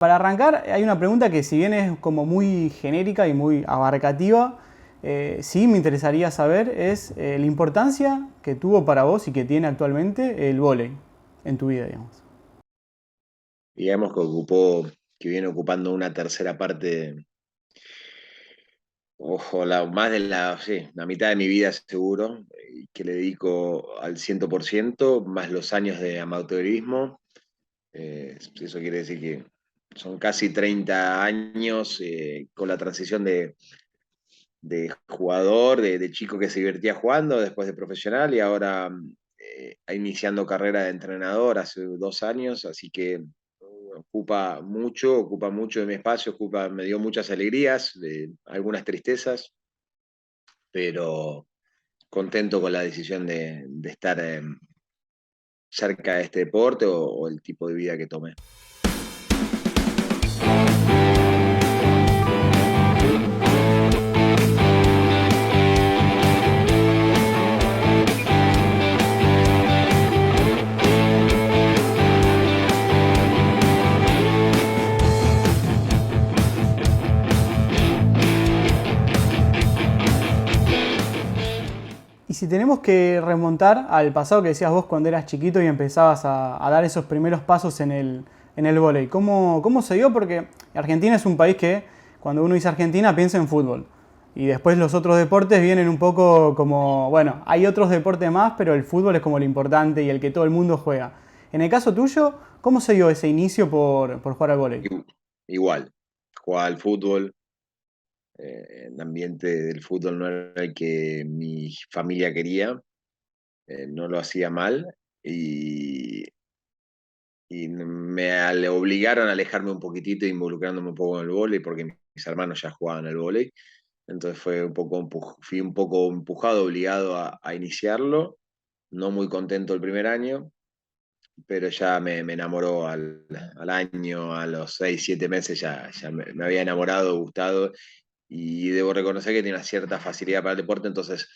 Para arrancar, hay una pregunta que si bien es como muy genérica y muy abarcativa, sí me interesaría saber es la importancia que tuvo para vos y que tiene actualmente el vóley en tu vida, digamos. Digamos que viene ocupando una tercera parte, ojo, más de sí, la mitad de mi vida seguro, y que le dedico al 100%, más los años de amateurismo. Eso quiere decir que son casi 30 años con la transición de jugador, de chico que se divertía jugando, después de profesional y ahora iniciando carrera de entrenador hace 2 años, así que ocupa mucho de mi espacio, me dio muchas alegrías, algunas tristezas, pero contento con la decisión de estar cerca de este deporte o el tipo de vida que tomé. Y si tenemos que remontar al pasado que decías vos cuando eras chiquito y empezabas a dar esos primeros pasos en el vóley, ¿cómo se dio? Porque Argentina es un país que cuando uno dice Argentina piensa en fútbol. Y después los otros deportes vienen un poco como, bueno, hay otros deportes más, pero el fútbol es como lo importante y el que todo el mundo juega. En el caso tuyo, ¿cómo se dio ese inicio por jugar al vóley? Igual, jugaba al fútbol, el ambiente del fútbol no era el que mi familia quería, no lo hacía mal y, le obligaron a alejarme un poquitito, involucrándome un poco en el vóley, porque mis hermanos ya jugaban al vóley. Entonces fui un poco empujado, obligado a iniciarlo. No muy contento el primer año, pero ya me enamoró al año, a los 6, 7 meses, ya me había enamorado, gustado, y debo reconocer que tiene una cierta facilidad para el deporte, entonces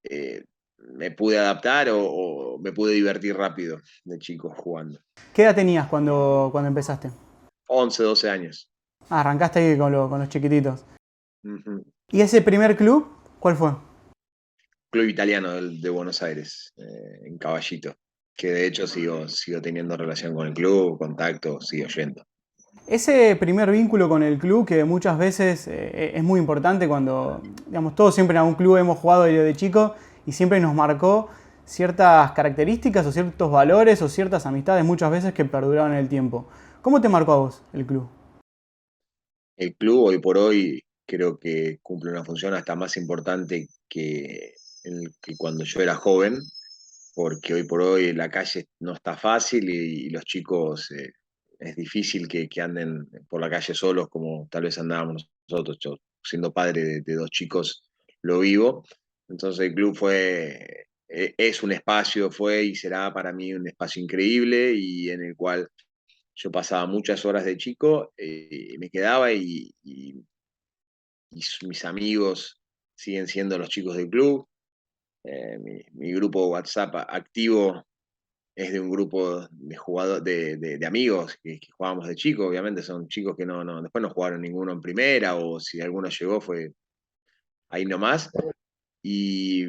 eh, me pude adaptar o me pude divertir rápido de chico jugando. ¿Qué edad tenías cuando empezaste? 11, 12 años. Ah, arrancaste ahí con los chiquititos. Ujú. ¿Y ese primer club, cuál fue? Club italiano de Buenos Aires, en Caballito, que de hecho sigo teniendo relación con el club, contacto, sigo yendo. Ese primer vínculo con el club que muchas veces es muy importante cuando, digamos, todos siempre en algún club hemos jugado desde chico y siempre nos marcó ciertas características o ciertos valores o ciertas amistades muchas veces que perduraron en el tiempo. ¿Cómo te marcó a vos el club? El club hoy por hoy creo que cumple una función hasta más importante que cuando yo era joven, porque hoy por hoy la calle no está fácil y los chicos es difícil que anden por la calle solos como tal vez andábamos nosotros. Yo, siendo padre de dos chicos, lo vivo. Entonces el club es un espacio, fue y será para mí un espacio increíble y en el cual yo pasaba muchas horas de chico, me quedaba y mis amigos siguen siendo los chicos del club. Mi grupo WhatsApp activo es de un grupo de jugadores, de amigos que jugábamos de chicos, obviamente son chicos que después no jugaron ninguno en primera, o si alguno llegó fue ahí nomás. Y,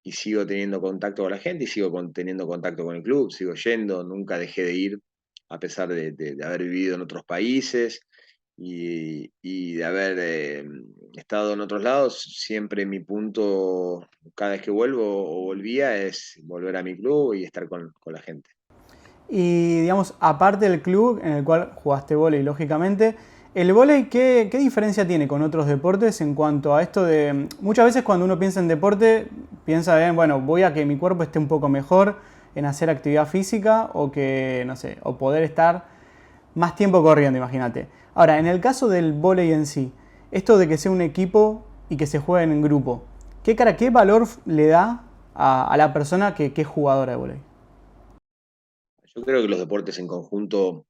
y sigo teniendo contacto con la gente y teniendo contacto con el club, sigo yendo, nunca dejé de ir, a pesar de haber vivido en otros países y de haber estado en otros lados. Siempre mi punto, cada vez que vuelvo o volvía, es volver a mi club y estar con la gente. Y digamos, aparte del club en el cual jugaste vóley, lógicamente, ¿el vóley qué diferencia tiene con otros deportes en cuanto a esto de... Muchas veces cuando uno piensa en deporte, piensa en, bueno, voy a que mi cuerpo esté un poco mejor en hacer actividad física o que, no sé, o poder estar más tiempo corriendo, imagínate. Ahora, en el caso del vóley en sí, esto de que sea un equipo y que se juegue en grupo, ¿qué valor le da a la persona que es jugadora de vóley? Yo creo que los deportes en conjunto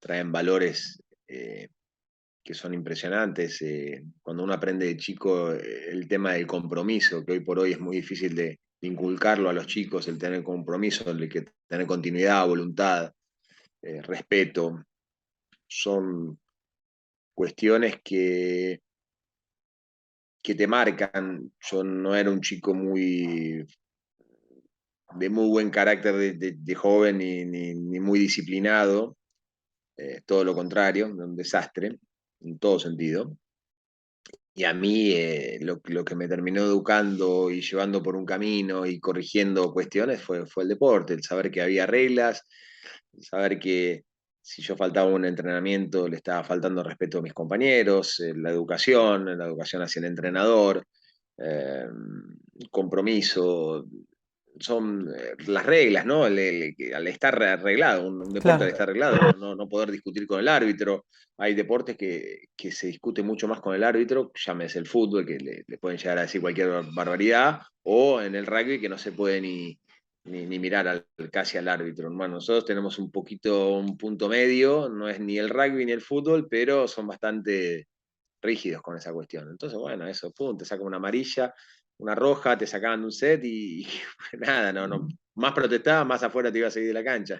traen valores que son impresionantes. Cuando uno aprende de chico el tema del compromiso, que hoy por hoy es muy difícil de inculcarlo a los chicos, el tener compromiso, el que tener continuidad, voluntad. respeto, son cuestiones que te marcan. Yo no era un chico de muy buen carácter de joven ni muy disciplinado, todo lo contrario, un desastre en todo sentido. Y a mí lo que me terminó educando y llevando por un camino y corrigiendo cuestiones fue el deporte, el saber que había reglas, el saber que si yo faltaba un entrenamiento le estaba faltando respeto a mis compañeros, la educación hacia el entrenador, eh, compromiso, son las reglas, ¿no? Al estar arreglado, un deporte al Claro. estar arreglado, no poder discutir con el árbitro. Hay deportes que se discute mucho más con el árbitro, llámese el fútbol, que le pueden llegar a decir cualquier barbaridad, o en el rugby que no se puede ni mirar casi al árbitro. Hermano, nosotros tenemos un punto medio, no es ni el rugby ni el fútbol, pero son bastante rígidos con esa cuestión. Entonces, bueno, eso, pum, te sacan una amarilla, una roja, te sacaban de un set y nada, más protestaba, más afuera te iba a seguir de la cancha.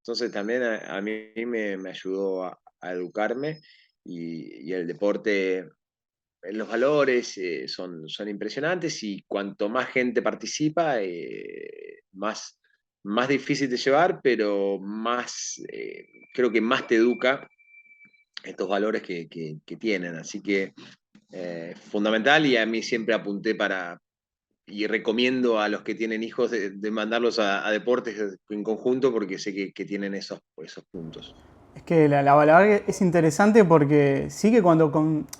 Entonces también a mí me ayudó a educarme y el deporte, los valores son impresionantes y cuanto más gente participa, más difícil de llevar, pero creo que más te educa estos valores que tienen. Así que fundamental y a mí siempre apunté y recomiendo a los que tienen hijos de mandarlos a deportes en conjunto porque sé que tienen esos puntos. Es que la verdad que es interesante porque sí que cuando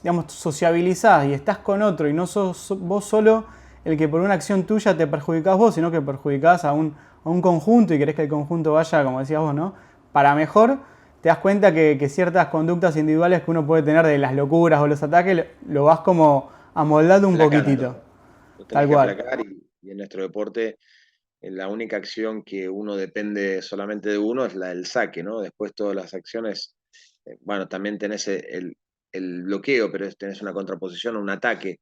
digamos, sociabilizás y estás con otro y no sos vos solo el que por una acción tuya te perjudicás vos, sino que perjudicás a un conjunto y querés que el conjunto vaya, como decías vos, ¿no? Para mejor, te das cuenta que ciertas conductas individuales que uno puede tener de las locuras o los ataques, lo vas como amoldando un Placando, poquitito. lo tenés Tal que cual. aplacar y en nuestro deporte la única acción que uno depende solamente de uno es la del saque, ¿no? Después todas las acciones, bueno, también tenés el bloqueo, pero tenés una contraposición, un ataque.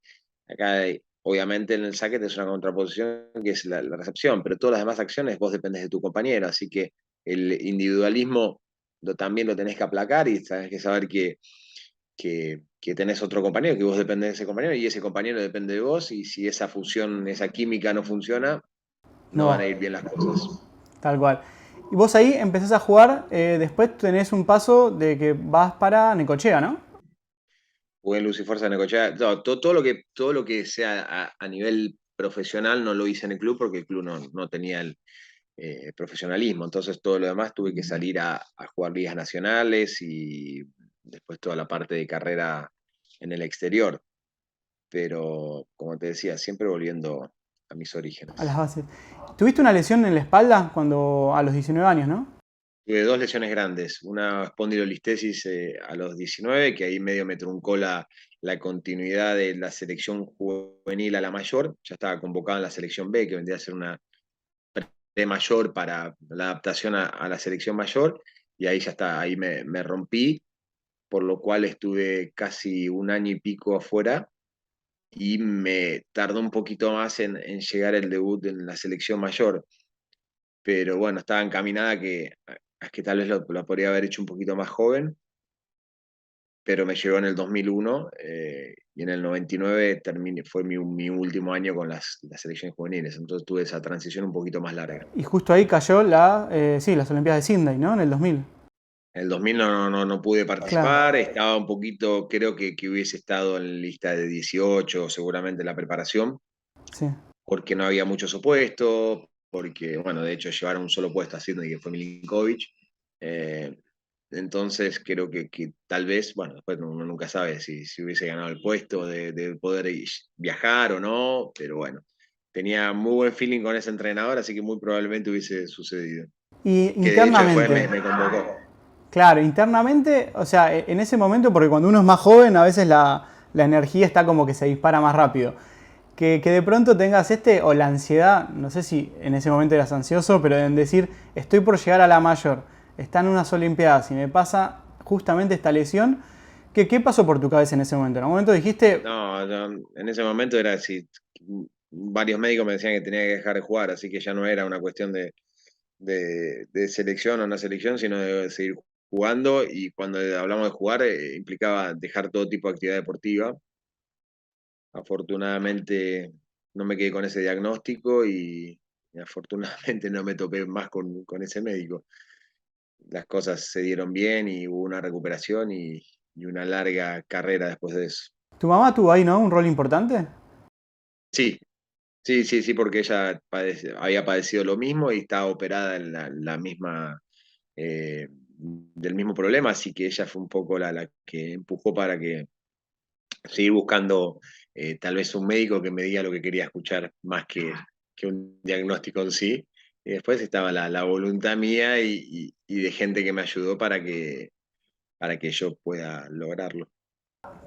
Acá, obviamente, en el saque tenés una contraposición que es la recepción, pero todas las demás acciones vos dependés de tu compañero, así que el individualismo también lo tenés que aplacar y tenés que saber que tenés otro compañero, que vos dependés de ese compañero y ese compañero depende de vos y si esa fusión, esa química no funciona, No no van va. a ir bien las cosas. Tal cual. Y vos ahí empezás a jugar, después tenés un paso de que vas para Necochea, ¿no? Jugué en Luz y Fuerza de Necochea. No, todo lo que sea a nivel profesional no lo hice en el club porque el club no tenía el profesionalismo. Entonces todo lo demás tuve que salir a jugar ligas nacionales y después toda la parte de carrera en el exterior. Pero como te decía, siempre volviendo a mis A las orígenes. bases. Tuviste una lesión en la espalda cuando a los 19 años, ¿no? Tuve dos lesiones grandes, una espondilolistesis a los 19, que ahí medio me truncó la continuidad de la selección juvenil a la mayor, ya estaba convocado en la selección B, que vendría a ser una de mayor para la adaptación a la selección mayor, y ahí ya está, ahí me rompí, por lo cual estuve casi un año y pico afuera, y me tardó un poquito más en llegar el debut en la selección mayor, pero bueno, estaba encaminada a que tal vez lo podría haber hecho un poquito más joven, pero me llegó en el 2001 y en el 99 fue mi último año con las selecciones juveniles, entonces tuve esa transición un poquito más larga. Y justo ahí cayó sí, las Olimpiadas de Sydney, ¿no? En el 2000. En el 2000 no pude Claro. participar, estaba un poquito, creo que hubiese estado en lista de 18, seguramente en la preparación, Sí. porque no había muchos opuestos, porque, bueno, de hecho llevaron un solo puesto a Sydney, que fue Milinkovic. Eh, entonces creo que tal vez, bueno, después uno nunca sabe si hubiese ganado el puesto de poder viajar o no, pero bueno, tenía muy buen feeling con ese entrenador, así que muy probablemente hubiese sucedido. Y Que de hecho después internamente, me convocó. claro, internamente, o sea, en ese momento, porque cuando uno es más joven, a veces la energía está como que se dispara más rápido. Que de pronto tengas o la ansiedad, no sé si en ese momento eras ansioso, pero en decir, estoy por llegar a la mayor, están unas Olimpiadas y me pasa justamente esta lesión, ¿qué pasó por tu cabeza en ese momento? En un momento dijiste, En ese momento era así, varios médicos me decían que tenía que dejar de jugar, así que ya no era una cuestión de selección o no selección, sino de seguir jugando. Y cuando hablamos de jugar, implicaba dejar todo tipo de actividad deportiva. Afortunadamente no me quedé con ese diagnóstico y afortunadamente no me topé más con ese médico. Las cosas se dieron bien y hubo una recuperación y una larga carrera después de eso. ¿Tu mamá tuvo ahí, no? ¿Un rol importante? Sí, sí, porque ella había padecido lo mismo y estaba operada en la misma, del mismo problema, así que ella fue un poco la que empujó para que seguir buscando tal vez un médico que me diga lo que quería escuchar más que un diagnóstico en sí. Y después estaba la voluntad mía y de gente que me ayudó para que yo pueda lograrlo.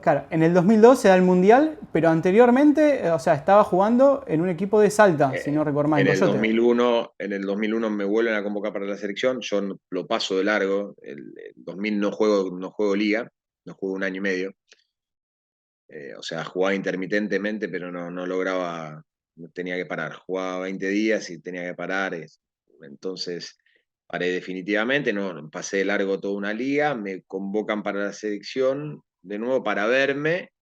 Claro, en el 2002 se da el Mundial, pero anteriormente, o sea, estaba jugando en un equipo de Salta, si no recuerdo mal, en En el Coyote. 2001, en el 2001 me vuelven a convocar para la selección, yo lo paso de largo, el 2000 no juego liga, no juego un año y medio, o sea, jugaba intermitentemente, pero no lograba, no tenía que parar, jugaba 20 días y tenía que parar, entonces paré definitivamente, no, pasé de largo toda una liga, me convocan para la selección de nuevo para verme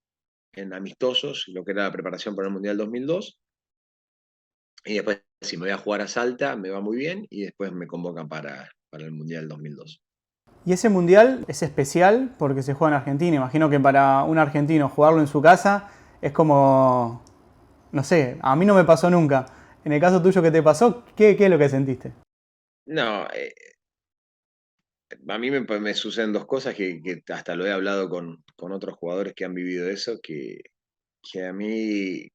en amistosos, lo que era la preparación para el Mundial 2002. Y después, si me voy a jugar a Salta, me va muy bien y después me convocan para el Mundial 2002. Y ese Mundial es especial porque se juega en Argentina. Imagino que para un argentino jugarlo en su casa es como, no sé, a mí no me pasó nunca. En el caso tuyo que te pasó, ¿qué es lo que sentiste? No, a mí me suceden dos cosas que hasta lo he hablado con otros jugadores que han vivido eso, que a mí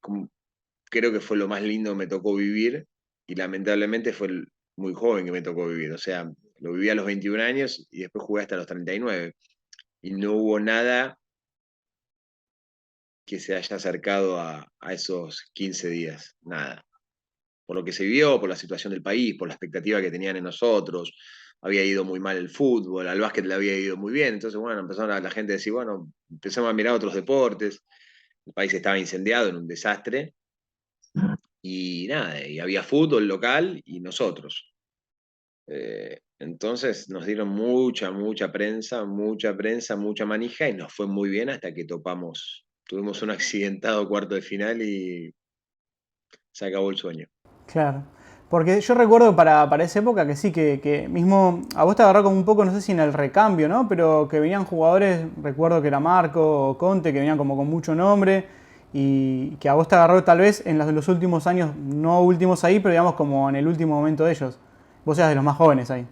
creo que fue lo más lindo que me tocó vivir y lamentablemente fue muy joven que me tocó vivir. O sea, lo viví a los 21 años y después jugué hasta los 39 y no hubo nada que se haya acercado a esos 15 días, nada. Por lo que se vio, por la situación del país, por la expectativa que tenían en nosotros. Había ido muy mal el fútbol, al básquet le había ido muy bien. Entonces, bueno, empezaron la gente a decir, bueno, empezamos a mirar otros deportes. El país estaba incendiado en un desastre. Y nada, y había fútbol local y nosotros. Entonces nos dieron mucha prensa, mucha manija y nos fue muy bien hasta que tuvimos un accidentado cuarto de final y se acabó el sueño. Claro. Porque yo recuerdo para esa época que sí, que mismo a vos te agarró como un poco, no sé si en el recambio, ¿no? Pero que venían jugadores, recuerdo que era Marco o Conte, que venían como con mucho nombre y que a vos te agarró tal vez en los últimos años, no últimos ahí, pero digamos como en el último momento de ellos. Vos eras de los más jóvenes ahí.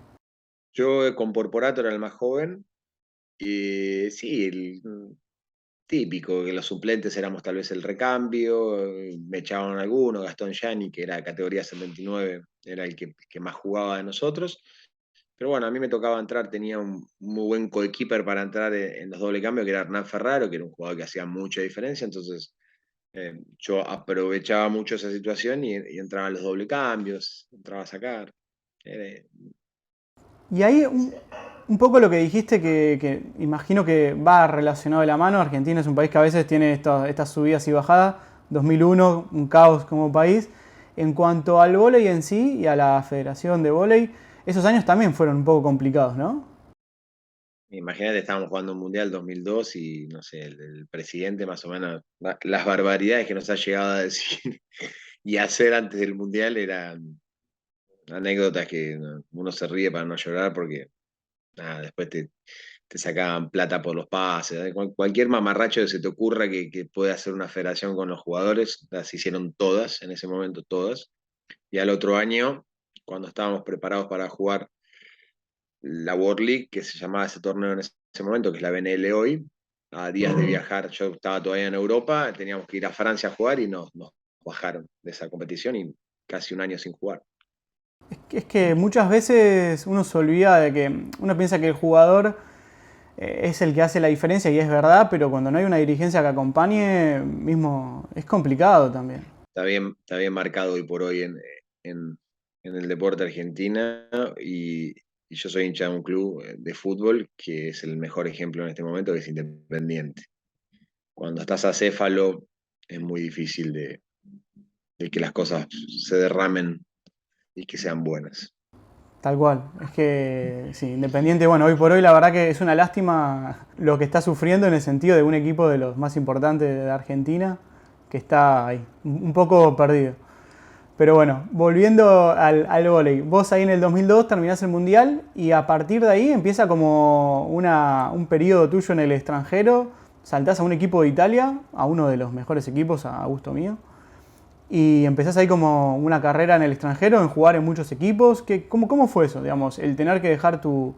Yo con Porporato era el más joven y sí, típico, que los suplentes éramos tal vez el recambio, me echaban alguno, Gastón Gianni, que era categoría 79, era el que más jugaba de nosotros. Pero bueno, a mí me tocaba entrar, tenía un muy buen coequiper para entrar en los doble cambios, que era Hernán Ferraro, que era un jugador que hacía mucha diferencia, entonces yo aprovechaba mucho esa situación y entraba en los doble cambios, entraba a sacar. Era- Y ahí un poco lo que dijiste que imagino que va relacionado de la mano. Argentina es un país que a veces tiene estas subidas y bajadas. 2001, un caos como país. En cuanto al vóley en sí y a la Federación de Vóley, esos años también fueron un poco complicados, ¿no? Imagínate, estábamos jugando un Mundial 2002 y, no sé, el presidente más o menos, las barbaridades que nos ha llegado a decir y hacer antes del Mundial eran anécdotas que uno se ríe para no llorar porque nada, después te sacaban plata por los pases, cualquier mamarracho que se te ocurra que pueda hacer una federación con los jugadores, las hicieron todas, en ese momento todas. Y al otro año, cuando estábamos preparados para jugar la World League, que se llamaba ese torneo en ese momento, que es la BNL hoy, a días de viajar, yo estaba todavía en Europa, teníamos que ir a Francia a jugar y nos bajaron de esa competición y casi un año sin jugar. Es que muchas veces uno se olvida de que uno piensa que el jugador es el que hace la diferencia y es verdad, pero cuando no hay una dirigencia que acompañe, mismo es complicado también. Está bien marcado hoy por hoy en, en el deporte argentina y yo soy hincha de un club de fútbol que es el mejor ejemplo en este momento, que es Independiente. Cuando estás acéfalo es muy difícil de que las cosas se derramen y que sean buenas. Tal cual. Es que, sí, Independiente, bueno, hoy por hoy la verdad que es una lástima lo que está sufriendo en el sentido de un equipo de los más importantes de Argentina que está ahí, un poco perdido. Pero bueno, volviendo al vóley. Vos ahí en el 2002 terminás el Mundial y a partir de ahí empieza como un periodo tuyo en el extranjero. Saltás a un equipo de Italia, a uno de los mejores equipos, a gusto mío. Y empezás ahí como una carrera en el extranjero, en jugar en muchos equipos. ¿Cómo fue eso, digamos? El tener que dejar tu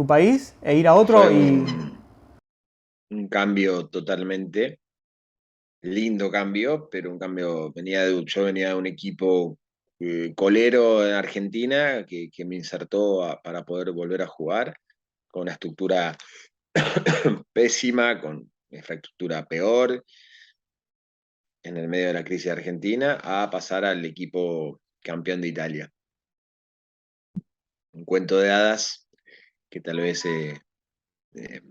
país e ir a otro Fue y... un cambio totalmente, lindo cambio, pero un cambio, yo venía de un equipo colero en Argentina que me insertó para poder volver a jugar con una estructura pésima, con infraestructura peor, en el medio de la crisis de Argentina, a pasar al equipo campeón de Italia. Un cuento de hadas que tal vez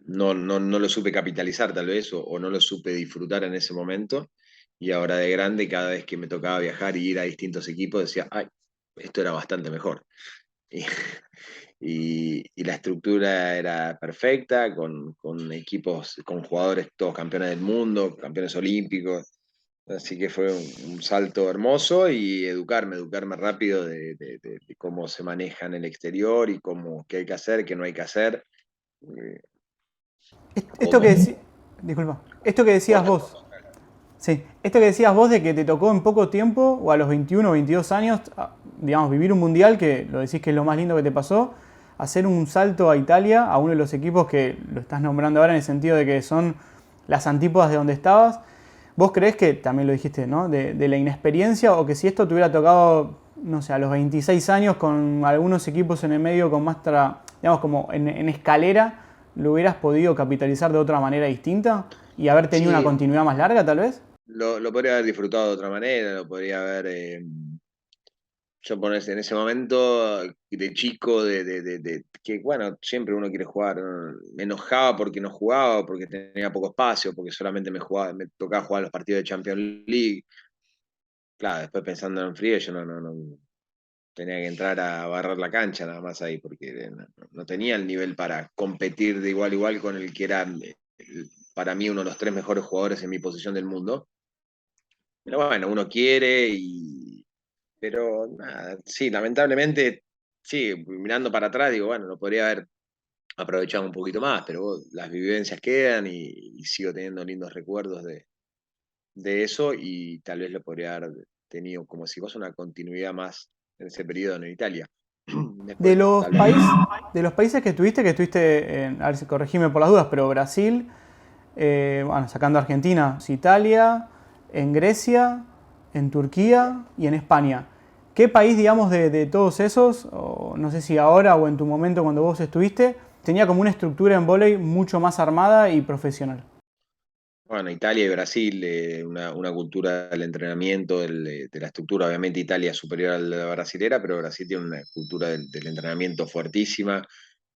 no lo supe capitalizar, tal vez, o no lo supe disfrutar en ese momento. Y ahora de grande, cada vez que me tocaba viajar y ir a distintos equipos, decía, ay, esto era bastante mejor. Y, y la estructura era perfecta, con equipos, con jugadores todos campeones del mundo, campeones olímpicos. Así que fue un salto hermoso y educarme rápido de cómo se maneja en el exterior y qué hay que hacer, qué no hay que hacer, eh, Esto que cómo... Disculpa. Esto que decías Vos, vos. Sí, esto que decías vos de que te tocó en poco tiempo, o a los 21 o 22 años, digamos, vivir un mundial, que lo decís que es lo más lindo que te pasó, hacer un salto a Italia, a uno de los equipos que lo estás nombrando ahora en el sentido de que son las antípodas de donde estabas. ¿Vos creés que, también lo dijiste, ¿no? De la inexperiencia, o que si esto te hubiera tocado, no sé, a los 26 años con algunos equipos en el medio con más, digamos, como en escalera, lo hubieras podido capitalizar de otra manera distinta y haber tenido una Sí, continuidad más larga, tal vez? lo podría haber disfrutado de otra manera, lo podría haber... yo pones en ese momento de chico, que bueno, siempre uno quiere jugar, ¿no? Me enojaba porque no jugaba, porque tenía poco espacio, porque solamente me tocaba jugar los partidos de Champions League. Claro, después pensando en frío, yo no tenía que entrar a barrer la cancha nada más ahí, porque no tenía el nivel para competir de igual a igual con el que era para mí uno de los tres mejores jugadores en mi posición del mundo. Pero bueno, uno quiere pero nada, sí, lamentablemente, sí, mirando para atrás digo, bueno, lo podría haber aprovechado un poquito más, pero las vivencias quedan y sigo teniendo lindos recuerdos de eso y tal vez lo podría haber tenido, como si fuese una continuidad más en ese periodo en Italia. De Después, los, tal vez. país, de los países que estuviste en, a ver si corregime por las dudas, pero Brasil, bueno, sacando Argentina, Italia, en Grecia, en Turquía y en España. ¿Qué país, digamos, de todos esos, o no sé si ahora o en tu momento cuando vos estuviste, tenía como una estructura en vóley mucho más armada y profesional? Bueno, Italia y Brasil, una cultura del entrenamiento, de la estructura, obviamente Italia es superior a la brasilera, pero Brasil tiene una cultura del entrenamiento fuertísima.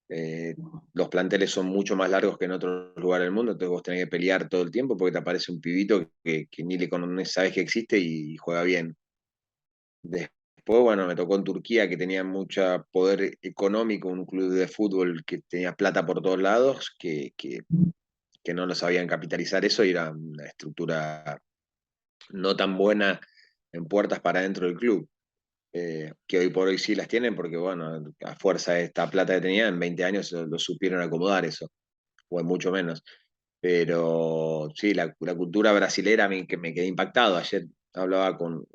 Eh, los planteles son mucho más largos que en otros lugares del mundo, entonces vos tenés que pelear todo el tiempo porque te aparece un pibito que ni le conoces, sabes que existe y juega bien. Después, bueno, me tocó en Turquía, que tenía mucho poder económico, un club de fútbol que tenía plata por todos lados, que no lo sabían capitalizar eso y era una estructura no tan buena en puertas para dentro del club. Que hoy por hoy sí las tienen porque, bueno, a fuerza de esta plata que tenían, en 20 años lo supieron acomodar eso, o en mucho menos. Pero sí, la cultura brasilera a mí que me quedé impactado. Ayer hablaba con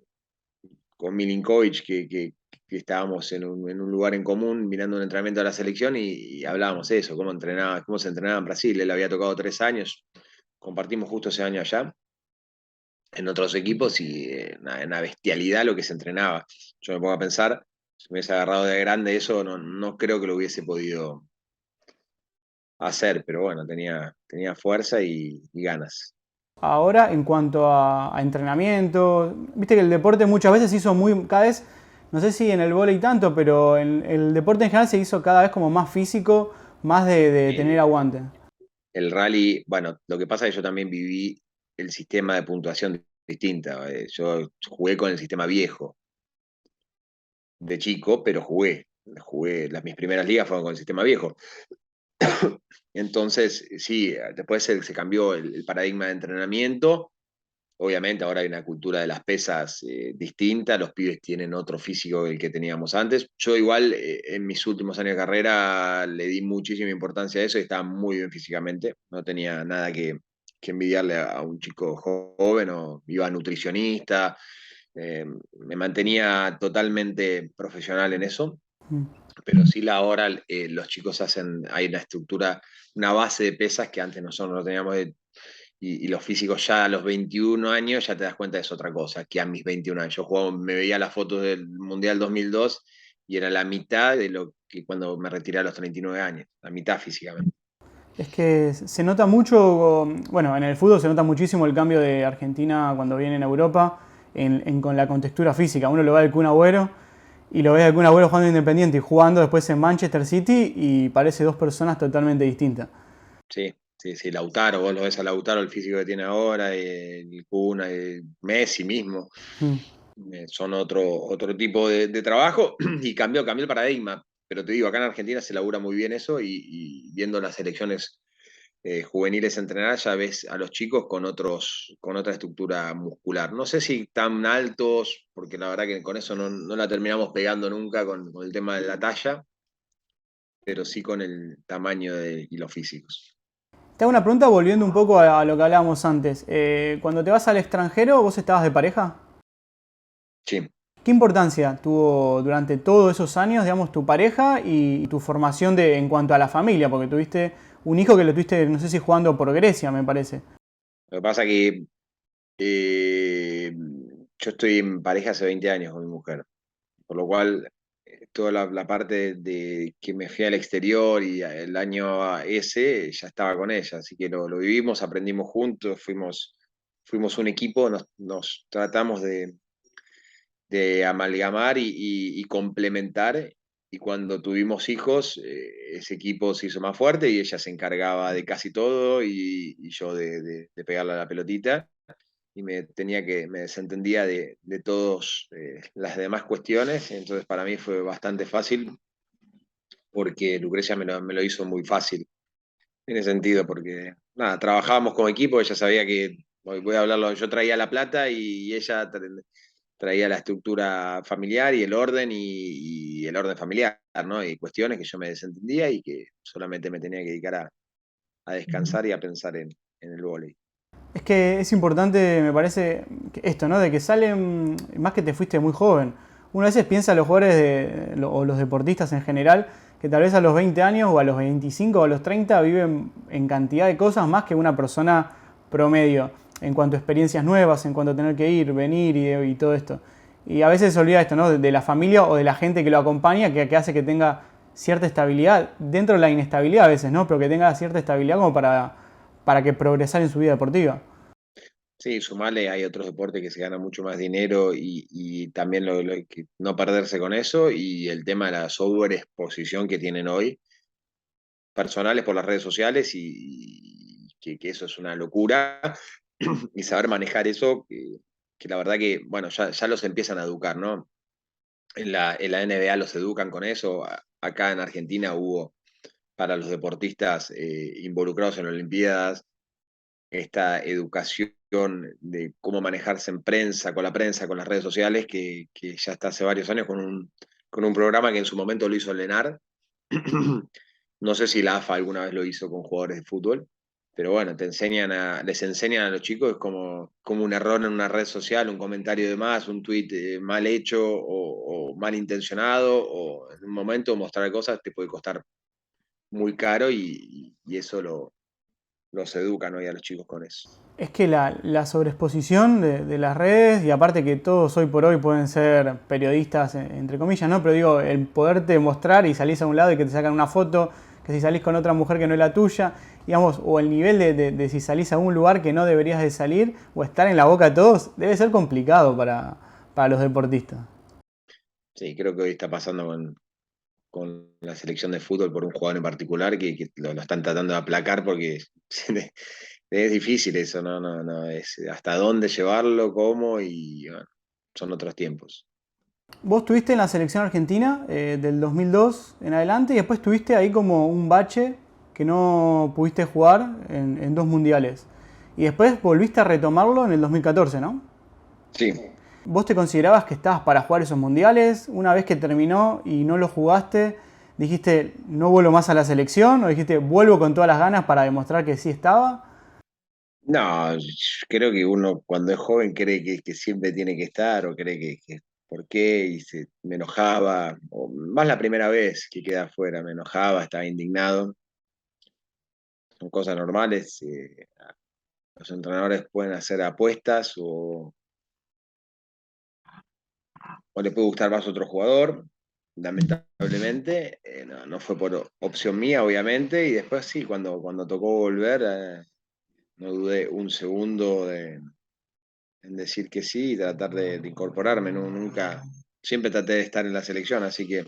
Milinkovic, que estábamos en un lugar en común mirando un entrenamiento de la selección y hablábamos eso, cómo se entrenaba en Brasil. Él había tocado 3 años, compartimos justo ese año allá en otros equipos y una bestialidad lo que se entrenaba. Yo me pongo a pensar, si me hubiese agarrado de grande eso, no creo que lo hubiese podido hacer, pero bueno, tenía fuerza y ganas. Ahora, en cuanto a entrenamiento, viste que el deporte muchas veces se hizo muy, cada vez, no sé si en el vóley tanto, pero en el deporte en general se hizo cada vez como más físico, más de tener El, aguante. el rally, bueno, lo que pasa es que yo también viví el sistema de puntuación distinta. Yo jugué con el sistema viejo de chico, pero jugué. mis primeras ligas fueron con el sistema viejo. Entonces, sí, después se cambió el paradigma de entrenamiento. Obviamente ahora hay una cultura de las pesas distinta, los pibes tienen otro físico del que teníamos antes. Yo igual en mis últimos años de carrera le di muchísima importancia a eso y estaba muy bien físicamente. No tenía nada que envidiarle a un chico joven o iba a nutricionista. Me mantenía totalmente profesional en eso. Mm. Pero sí la hora los chicos hay una estructura, una base de pesas que antes nosotros no teníamos y los físicos ya a los 21 años ya te das cuenta es otra cosa que a mis 21 años. Yo me veía las fotos del Mundial 2002 y era la mitad de lo que cuando me retiré a los 39 años, la mitad físicamente. Es que se nota mucho, bueno, en el fútbol se nota muchísimo el cambio de Argentina cuando viene en Europa con la contextura física. Uno lo ve al Kun Agüero y lo ve al Kun Agüero jugando Independiente y jugando después en Manchester City y parece dos personas totalmente distintas. Sí, sí, sí, Lautaro, vos lo ves a Lautaro, el físico que tiene ahora, el Kun, Messi mismo. Mm. Son otro tipo de trabajo y cambió el paradigma. Pero te digo, acá en Argentina se labura muy bien eso y viendo las selecciones juveniles entrenar ya ves a los chicos con otra estructura muscular. No sé si tan altos, porque la verdad que con eso no la terminamos pegando nunca con el tema de la talla, pero sí con el tamaño y los físicos. Te hago una pregunta volviendo un poco a lo que hablábamos antes. Cuando te vas al extranjero, ¿vos estabas de pareja? Sí. ¿Qué importancia tuvo durante todos esos años, digamos, tu pareja y tu formación en cuanto a la familia? Porque tuviste un hijo que lo tuviste, no sé si jugando por Grecia, me parece. Lo que pasa que yo estoy en pareja hace 20 años con mi mujer. Por lo cual, toda la parte de que me fui al exterior y el año ese ya estaba con ella, así que lo vivimos, aprendimos juntos, fuimos un equipo, nos tratamos de amalgamar y complementar. Y cuando tuvimos hijos, ese equipo se hizo más fuerte y ella se encargaba de casi todo y yo de pegarle a la pelotita y me desentendía de todas las demás cuestiones, entonces para mí fue bastante fácil porque Lucrecia me lo hizo muy fácil en ese sentido, porque nada, trabajábamos como equipo, ella sabía que, voy a hablarlo, yo traía la plata y ella traía la estructura familiar y el orden y el orden familiar, ¿no? Y cuestiones que yo me desentendía y que solamente me tenía que dedicar a descansar y a pensar en el vóley. Es que es importante, me parece, esto, ¿no? De que salen, más que te fuiste muy joven. Uno a veces piensa a los jugadores o los deportistas en general, que tal vez a los 20 años o a los 25 o a los 30 viven en cantidad de cosas más que una persona promedio, en cuanto a experiencias nuevas, en cuanto a tener que ir, venir y todo esto. Y a veces se olvida esto, ¿no? De la familia o de la gente que lo acompaña, que hace que tenga cierta estabilidad, dentro de la inestabilidad a veces, ¿no? Pero que tenga cierta estabilidad como para que progresar en su vida deportiva. Sí, sumale, hay otros deportes que se gana mucho más dinero y también que no perderse con eso y el tema de la sobreexposición que tienen hoy, personales por las redes sociales y que eso es una locura y saber manejar eso, que la verdad que, bueno, ya los empiezan a educar, ¿no? En la NBA los educan con eso, acá en Argentina hubo para los deportistas involucrados en Olimpiadas esta educación de cómo manejarse en prensa, con la prensa, con las redes sociales, que ya está hace varios años con un programa que en su momento lo hizo Lenar. No sé si la AFA alguna vez lo hizo con jugadores de fútbol, pero bueno, les enseñan a los chicos como un error en una red social, un comentario de más, un tuit mal hecho o mal intencionado, o en un momento mostrar cosas te puede costar muy caro y eso los educan hoy a los chicos con eso. Es que la sobreexposición de las redes, y aparte que todos hoy por hoy pueden ser periodistas, entre comillas, ¿no? Pero digo, el poderte mostrar y salís a un lado y que te sacan una foto, que si salís con otra mujer que no es la tuya, digamos, o el nivel de si salís a un lugar que no deberías de salir, o estar en la boca de todos, debe ser complicado para los deportistas. Sí, creo que hoy está pasando con la selección de fútbol por un jugador en particular que lo están tratando de aplacar porque es difícil eso, no, es hasta dónde llevarlo, cómo y bueno, son otros tiempos. Vos estuviste en la selección argentina del 2002 en adelante y después tuviste ahí como un bache que no pudiste jugar en dos mundiales. Y después volviste a retomarlo en el 2014, ¿no? Sí. ¿Vos te considerabas que estabas para jugar esos mundiales? Una vez que terminó y no lo jugaste, ¿dijiste no vuelvo más a la selección? ¿O dijiste vuelvo con todas las ganas para demostrar que sí estaba? No, creo que uno cuando es joven cree que siempre tiene que estar o cree que por qué y me enojaba, o más la primera vez que queda afuera, me enojaba, estaba indignado. Son cosas normales. Los entrenadores pueden hacer apuestas o le puede gustar más otro jugador. Lamentablemente, no fue por opción mía, obviamente, y después sí, cuando tocó volver, no dudé un segundo en decir que sí y tratar de incorporarme. Nunca, siempre traté de estar en la selección, así que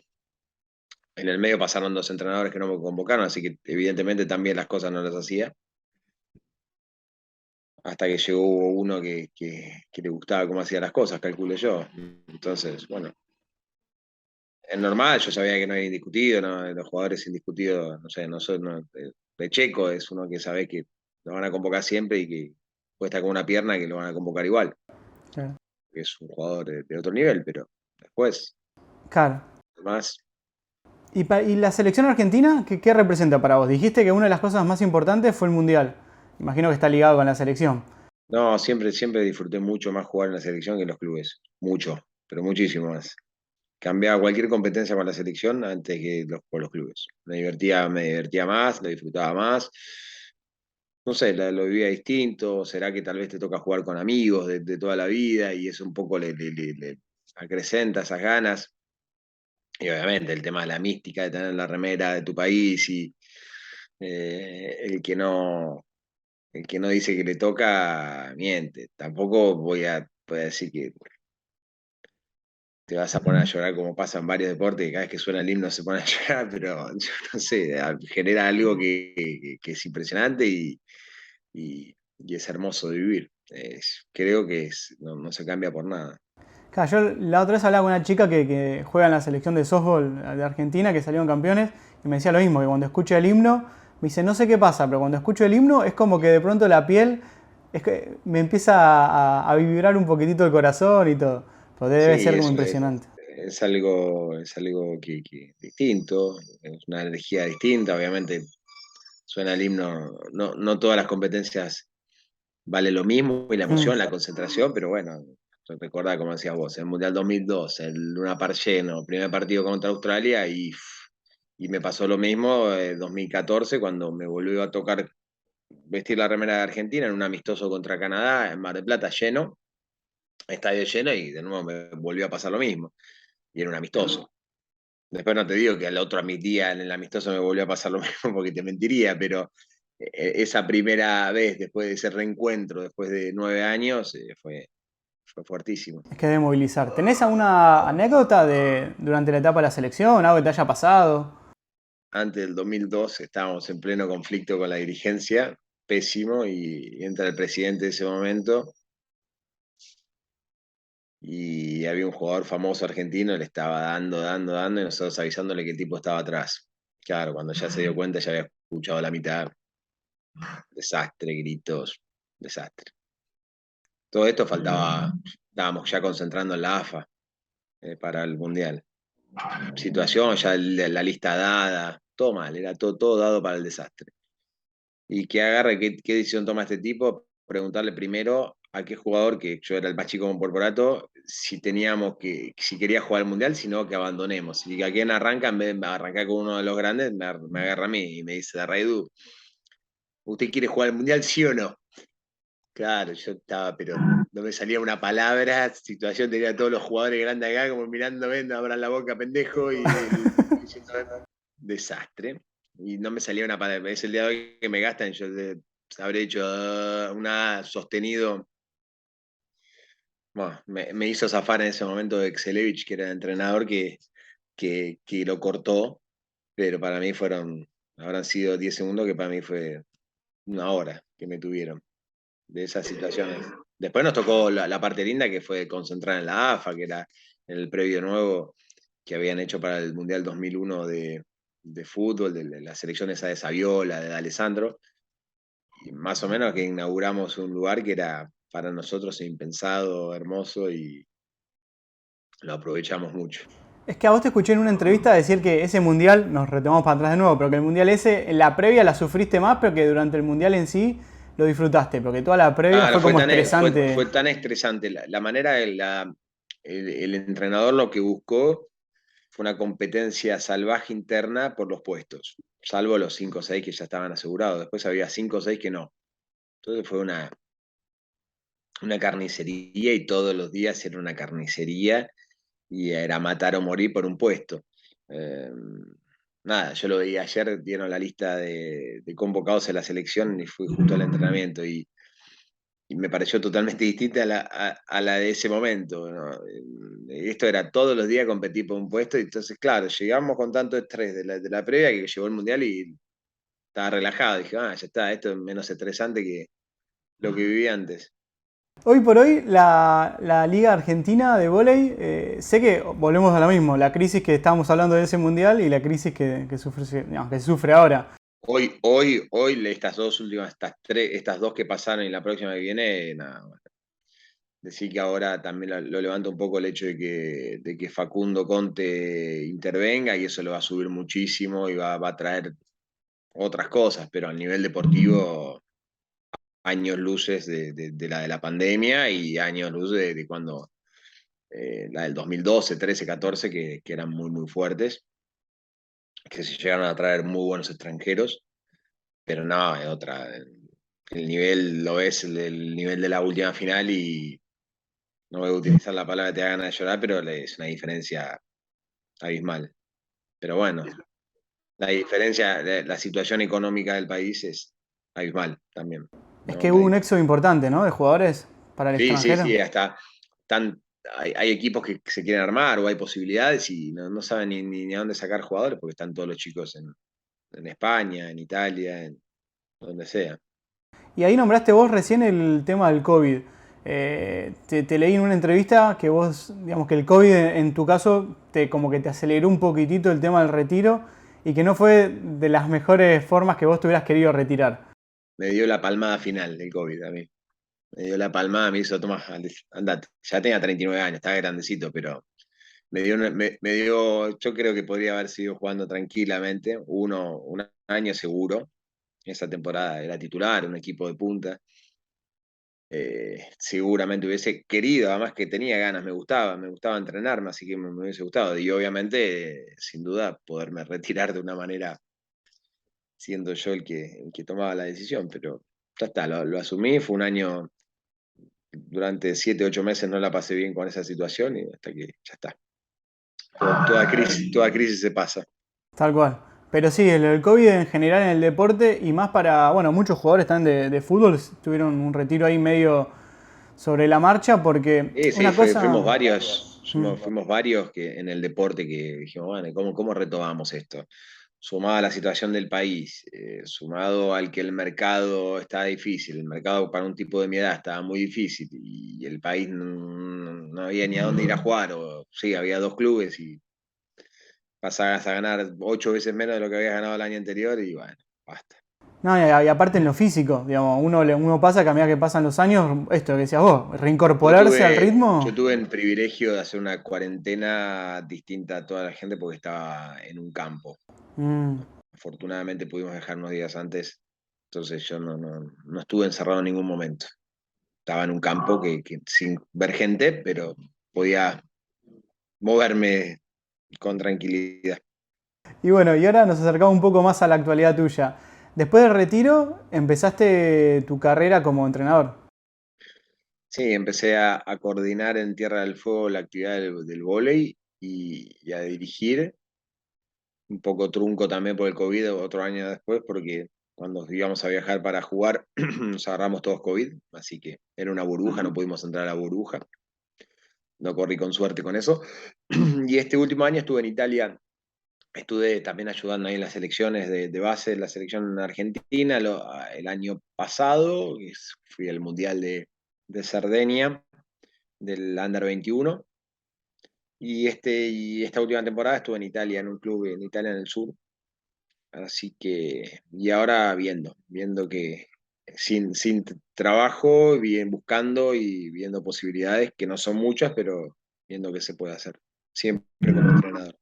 en el medio pasaron dos entrenadores que no me convocaron, así que evidentemente también las cosas no las hacía, hasta que llegó uno que le gustaba cómo hacía las cosas, calculé yo. Entonces, bueno, es normal, yo sabía que no era indiscutido, ¿no? Los jugadores indiscutidos, no sé, de Checo es uno que sabe que lo van a convocar siempre y que puede estar con una pierna que lo van a convocar igual, Claro. que es un jugador de otro nivel, pero después, Claro. además, ¿Y la selección argentina qué representa para vos? Dijiste que una de las cosas más importantes fue el Mundial. Imagino que está ligado con la selección. no, siempre disfruté mucho más jugar en la selección que en los clubes, mucho, pero muchísimo más. Cambiaba cualquier competencia con la selección antes que con los clubes. Me divertía más, lo disfrutaba más. No sé, lo vivía distinto. ¿Será que tal vez te toca jugar con amigos de toda la vida y eso un poco le acrecenta esas ganas? Y obviamente el tema de la mística de tener la remera de tu país y el que no dice que le toca, miente. Tampoco voy a decir que te vas a poner a llorar como pasa en varios deportes, que cada vez que suena el himno se pone a llorar, pero yo no sé, genera algo que es impresionante y es hermoso de vivir. Creo que no se cambia por nada. Claro, yo la otra vez hablaba con una chica que juega en la selección de softball de Argentina, que salieron campeones, y me decía lo mismo, que cuando escucha el himno, me dice, no sé qué pasa, pero cuando escucho el himno es como que de pronto la piel es que me empieza a vibrar un poquitito el corazón y todo. Pero debe Sí, ser como es, impresionante. es algo que distinto, es una energía distinta, obviamente suena el himno, no todas las competencias vale lo mismo y la Mm. emoción, la concentración, pero bueno, recordá como decías vos, el Mundial 2002, el Luna Park lleno, primer partido contra Australia y me pasó lo mismo en 2014 cuando me volvió a tocar vestir la remera de Argentina en un amistoso contra Canadá en Mar del Plata lleno, estadio lleno y de nuevo me volvió a pasar lo mismo y era un amistoso. Después no te digo que al otro a mi día en el amistoso me volvió a pasar lo mismo porque te mentiría, pero esa primera vez después de ese reencuentro, después de 9 años, fue fuertísimo. Es que debe movilizar. ¿Tenés alguna anécdota durante la etapa de la selección, algo que te haya pasado? Antes del 2002 estábamos en pleno conflicto con la dirigencia, pésimo, y entra el presidente de ese momento y había un jugador famoso argentino, le estaba dando, y nosotros avisándole que el tipo estaba atrás. Claro, cuando ya se dio cuenta ya había escuchado la mitad. Desastre, gritos, desastre. Todo esto estábamos ya concentrando en la AFA para el Mundial. Situación, ya la lista dada, todo mal, era todo dado para el desastre. Y que agarre qué decisión toma este tipo, preguntarle primero a qué jugador, que yo era el más chico con Porporato, si quería jugar al Mundial, sino que abandonemos. Y que a quién arranca, en vez de arrancar con uno de los grandes, me agarra a mí y me dice, Raidu, ¿usted quiere jugar al Mundial, sí o no? Claro, yo estaba, pero no me salía una palabra, situación, tenía a todos los jugadores grandes acá como mirándome, no abran la boca, pendejo, diciéndome, desastre. Y no me salía una palabra. Es el día de hoy que me gastan, yo habré hecho una sostenido. Bueno, me hizo zafar en ese momento de Exelevich, que era el entrenador que lo cortó, pero para mí habrán sido 10 segundos que para mí fue una hora que me tuvieron de esas situaciones. Después nos tocó la parte linda que fue concentrar en la AFA, que era en el previo nuevo que habían hecho para el Mundial 2001 de fútbol, de la selección esa de Saviola, de Alessandro, y más o menos que inauguramos un lugar que era para nosotros impensado, hermoso, y lo aprovechamos mucho. Es que a vos te escuché en una entrevista decir que ese mundial, nos retomamos para atrás de nuevo, pero que el mundial ese, en la previa la sufriste más, pero que durante el mundial en sí lo disfrutaste, porque toda la previa Claro, fue como estresante. fue tan estresante. La manera, el entrenador lo que buscó fue una competencia salvaje interna por los puestos, salvo los 5 o 6 que ya estaban asegurados. Después había 5 o 6 que no. Entonces fue una carnicería y todos los días era una carnicería y era matar o morir por un puesto. Eh, Nada, yo lo veía ayer, dieron la lista de convocados a la selección y fui justo al entrenamiento y me pareció totalmente distinta a la de ese momento, ¿no? Esto era todos los días competir por un puesto y entonces, claro, llegamos con tanto estrés de la previa que llegó el Mundial y estaba relajado. Dije, ya está, esto es menos estresante que lo que viví antes. Hoy por hoy, la Liga Argentina de Vóley, sé que volvemos a lo mismo, la crisis que estábamos hablando de ese mundial y la crisis que sufre, digamos, que sufre ahora. Hoy, estas dos últimas, estas dos que pasaron y la próxima que viene, nada, decir que ahora también lo levanta un poco el hecho de que Facundo Conte intervenga y eso lo va a subir muchísimo y va a traer otras cosas, pero a nivel deportivo, años luces de la pandemia y años luz de cuando la del 2012, 13, 14, que eran muy, muy fuertes, que se llegaron a traer muy buenos extranjeros, pero no, es otra. El nivel, lo ves, el nivel de la última final y no voy a utilizar la palabra que te da ganas de llorar, pero es una diferencia abismal. Pero bueno, la diferencia, la situación económica del país es abismal también, Es ¿no? que hubo un éxodo importante, ¿no? De jugadores para el Sí, sí, extranjero. sí, hasta hay equipos que se quieren armar o hay posibilidades y no saben ni a dónde sacar jugadores porque están todos los chicos en España, en Italia, en donde sea. Y ahí nombraste vos recién el tema del COVID. Te leí en una entrevista que vos, digamos que el COVID en tu caso, como que te aceleró un poquitito el tema del retiro y que no fue de las mejores formas que vos te hubieras querido retirar. Me dio la palmada final del COVID a mí. Me dio la palmada, me hizo, Tomás, andate. Ya tenía 39 años, estaba grandecito, pero me dio, yo creo que podría haber seguido jugando tranquilamente, un año seguro. Esa temporada era titular, un equipo de punta. Seguramente hubiese querido, además que tenía ganas, me gustaba entrenarme, así que me hubiese gustado. Y obviamente, sin duda, poderme retirar de una manera siendo yo el que tomaba la decisión, pero ya está, lo asumí, fue un año, durante 7, 8 meses no la pasé bien con esa situación y hasta que ya está. Toda crisis se pasa. Tal cual. Pero sí, el COVID en general en el deporte y más para, bueno, muchos jugadores también de fútbol tuvieron un retiro ahí medio sobre la marcha porque Sí, una cosa... fuimos varios que, en el deporte que dijimos, bueno, ¿cómo retomamos esto? Sumado a la situación del país, sumado al que el mercado estaba difícil, el mercado para un tipo de mi edad estaba muy difícil y el país no había ni a dónde ir a jugar, o sí, había dos clubes y pasabas a ganar 8 veces menos de lo que habías ganado el año anterior y bueno, basta. No, y aparte en lo físico, digamos, uno pasa que a medida que pasan los años, esto que decías vos, reincorporarse al Yo ritmo. tuve el privilegio de hacer una cuarentena distinta a toda la gente porque estaba en un campo. mm, Afortunadamente pudimos dejar unos días antes, entonces yo no estuve encerrado en ningún momento. Estaba en un campo que sin ver gente, pero podía moverme con tranquilidad. Y bueno, y ahora nos acercamos un poco más a la actualidad tuya. Después del retiro, empezaste tu carrera como entrenador. Sí, empecé a coordinar en Tierra del Fuego la actividad del vóley y a dirigir, un poco trunco también por el COVID, otro año después, porque cuando íbamos a viajar para jugar nos agarramos todos COVID, así que era una burbuja, no pudimos entrar a la burbuja, no corrí con suerte con eso. Y este último año estuve en Italia, estuve también ayudando ahí en las selecciones de base de la selección argentina el año pasado, fui al Mundial de Cerdeña, del Under 21, Y esta última temporada estuve en Italia, en un club en Italia, en el sur. Así que, y ahora viendo que sin trabajo, bien buscando y viendo posibilidades, que no son muchas, pero viendo que se puede hacer, siempre como entrenador.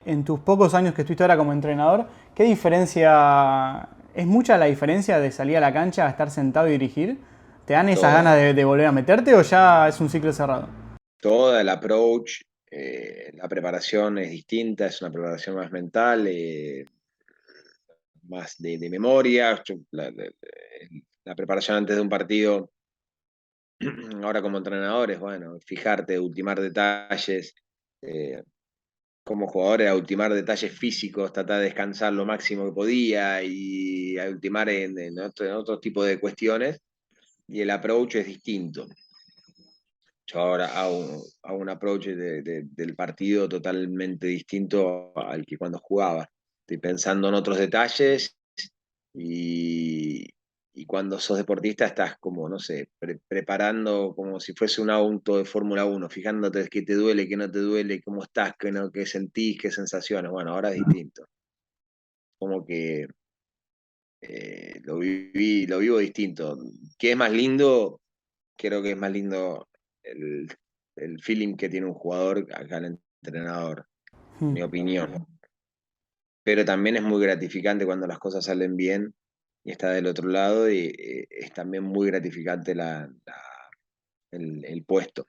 En tus pocos años que estuviste ahora como entrenador, ¿qué diferencia, es mucha la diferencia de salir a la cancha a estar sentado y dirigir? ¿Te dan esas Toda, ganas de volver a meterte o ya es un ciclo cerrado? toda el approach, la preparación es distinta, es una preparación más mental, más de memoria. La preparación antes de un partido, ahora como entrenador, es bueno, fijarte, ultimar detalles. eh, Como jugador era ultimar detalles físicos, tratar de descansar lo máximo que podía y a ultimar en otro tipo de cuestiones. Y el approach es distinto. Yo ahora hago un approach del partido totalmente distinto al que cuando jugaba. Estoy pensando en otros detalles y, y cuando sos deportista estás como, no sé, preparando como si fuese un auto de Fórmula 1, fijándote qué te duele, qué no te duele, cómo estás, qué, no, qué sentís, qué sensaciones. Bueno, ahora es distinto. Como que lo vivo distinto. ¿Qué es más lindo? Creo que es más lindo el, el feeling que tiene un jugador acá el entrenador, Hmm. mi opinión. Pero también es muy gratificante cuando las cosas salen bien y está del otro lado y es también muy gratificante el puesto.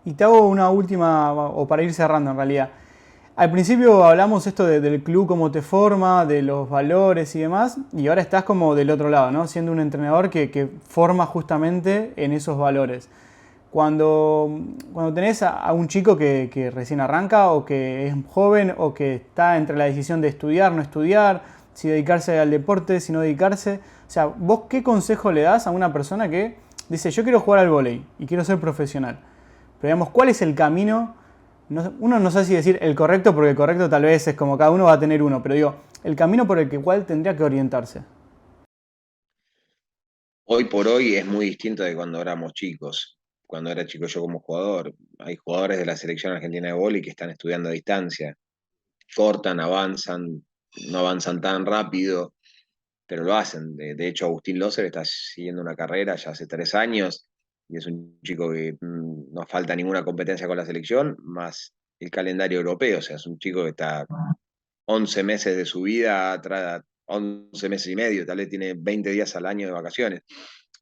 Y te hago una última, o para ir cerrando en realidad. Al principio hablamos esto del club, cómo te forma, de los valores y demás, y ahora estás como del otro lado, ¿no? Siendo un entrenador que forma justamente en esos valores. Cuando tenés a un chico que recién arranca o que es joven o que está entre la decisión de estudiar, no estudiar, si dedicarse al deporte, si no dedicarse, o sea, ¿vos qué consejo le das a una persona que dice, yo quiero jugar al vóley y quiero ser profesional? Pero digamos, ¿cuál es el camino? Uno no sabe si decir el correcto, porque el correcto tal vez es como cada uno va a tener uno, pero digo, el camino por el que cual tendría que orientarse. Hoy por hoy es muy distinto de cuando éramos chicos. Cuando era chico yo como jugador, hay jugadores de la selección argentina de vóley que están estudiando a distancia, cortan, avanzan, no avanzan tan rápido, pero lo hacen. De hecho, Agustín Loser está siguiendo una carrera ya hace 3 años y es un chico que no falta ninguna competencia con la selección, más el calendario europeo. O sea, es un chico que está 11 meses de su vida, atrás, 11 meses y medio, tal vez tiene 20 días al año de vacaciones.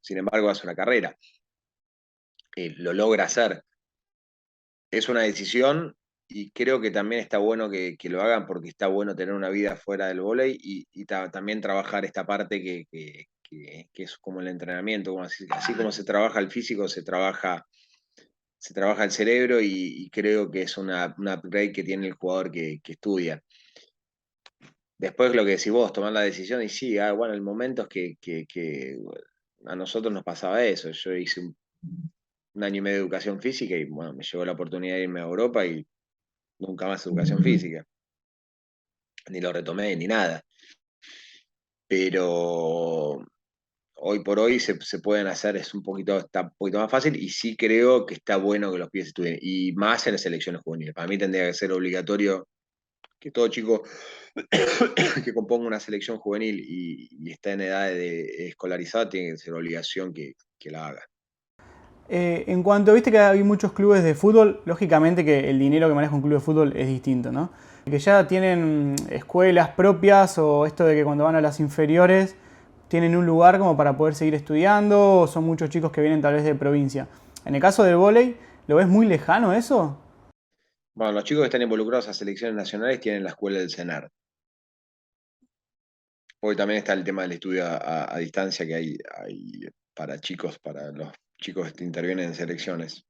Sin embargo, hace una carrera, lo logra hacer. Es una decisión y creo que también está bueno que lo hagan porque está bueno tener una vida fuera del vóley y también trabajar esta parte que es como el entrenamiento, como así como se trabaja el físico, se trabaja el cerebro y creo que es una upgrade que tiene el jugador que estudia. Después lo que decís vos, tomar la decisión y sí, bueno, el momento es que a nosotros nos pasaba eso. Yo hice un año y medio de educación física y bueno, me llegó la oportunidad de irme a Europa y nunca más educación física, ni lo retomé ni nada. Pero hoy por hoy se pueden hacer, está un poquito más fácil y sí creo que está bueno que los pies estudien, y más en las selecciones juveniles. Para mí tendría que ser obligatorio que todo chico que componga una selección juvenil y está en edad de escolarizada, tiene que ser obligación que la haga. En cuanto viste que hay muchos clubes de fútbol, lógicamente que el dinero que maneja un club de fútbol es distinto, ¿no? Que ya tienen escuelas propias o esto de que cuando van a las inferiores tienen un lugar como para poder seguir estudiando o son muchos chicos que vienen tal vez de provincia. En el caso del vóley, ¿lo ves muy lejano eso? Bueno, los chicos que están involucrados a selecciones nacionales tienen la escuela del CENAR. Hoy también está el tema del estudio a distancia que hay para chicos, para los chicos que intervienen en selecciones.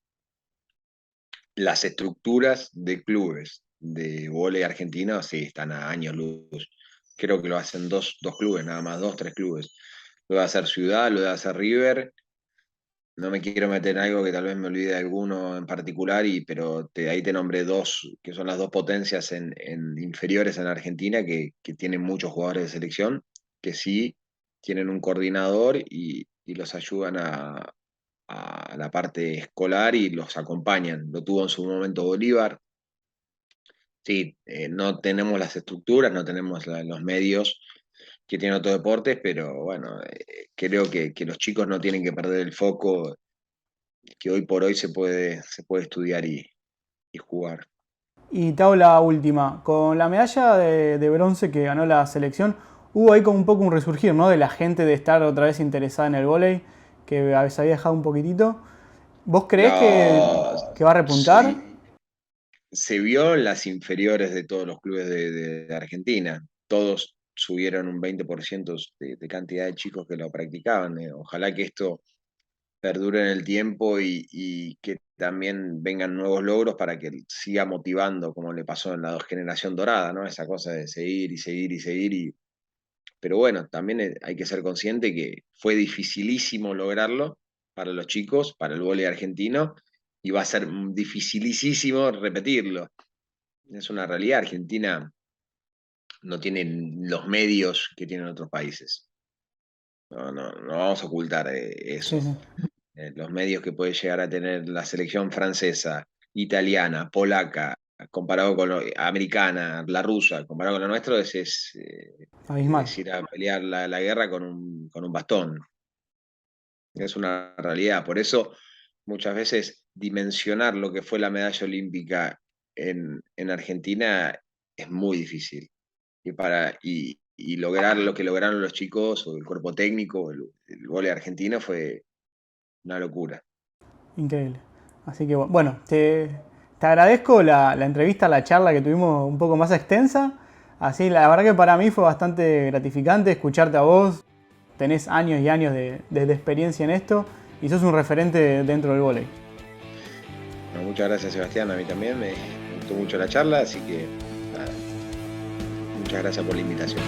Las estructuras de clubes de vóley argentino sí están a años luz. Creo que lo hacen dos clubes, nada más, dos, tres clubes. Lo debe hacer Ciudad, lo debe hacer River. No me quiero meter en algo que tal vez me olvide de alguno en particular, pero ahí te nombré dos, que son las dos potencias en inferiores en Argentina, que tienen muchos jugadores de selección, que sí tienen un coordinador y los ayudan a la parte escolar y los acompañan. Lo tuvo en su momento Bolívar, Sí, no tenemos las estructuras, no tenemos los medios que tienen otros deportes, pero bueno, creo que los chicos no tienen que perder el foco, que hoy por hoy se puede estudiar y jugar. Y te hago la última. Con la medalla de bronce que ganó la selección, hubo ahí como un poco un resurgir, ¿no? De la gente de estar otra vez interesada en el vóley, que se había dejado un poquitito. ¿Vos creés No, que va a repuntar? sí, se vio en las inferiores de todos los clubes de Argentina. Todos subieron un 20% de cantidad de chicos que lo practicaban. Ojalá que esto perdure en el tiempo y que también vengan nuevos logros para que siga motivando, como le pasó en la generación dorada, ¿no? Esa cosa de seguir y seguir y seguir. Pero bueno, también hay que ser consciente que fue dificilísimo lograrlo para los chicos, para el vóley argentino, y va a ser dificilísimo repetirlo. Es una realidad. Argentina no tiene los medios que tienen otros países. No, no, no vamos a ocultar Sí, eso. sí. Los medios que puede llegar a tener la selección francesa, italiana, polaca, comparado con americana, la rusa, comparado con lo nuestro, Abismal. es ir a pelear la guerra con un bastón. Es una realidad. Por eso, muchas veces, dimensionar lo que fue la medalla olímpica en Argentina es muy difícil. Y lograr lo que lograron los chicos, o el cuerpo técnico, el vóley argentino, fue una locura. Increíble. Así que bueno, te agradezco la entrevista, la charla que tuvimos un poco más extensa. Así, la verdad que para mí fue bastante gratificante escucharte a vos. Tenés años y años de experiencia en esto y sos un referente dentro del vóley. Bueno, muchas gracias, Sebastián. A mí también me gustó mucho la charla, así que nada, muchas gracias por la invitación.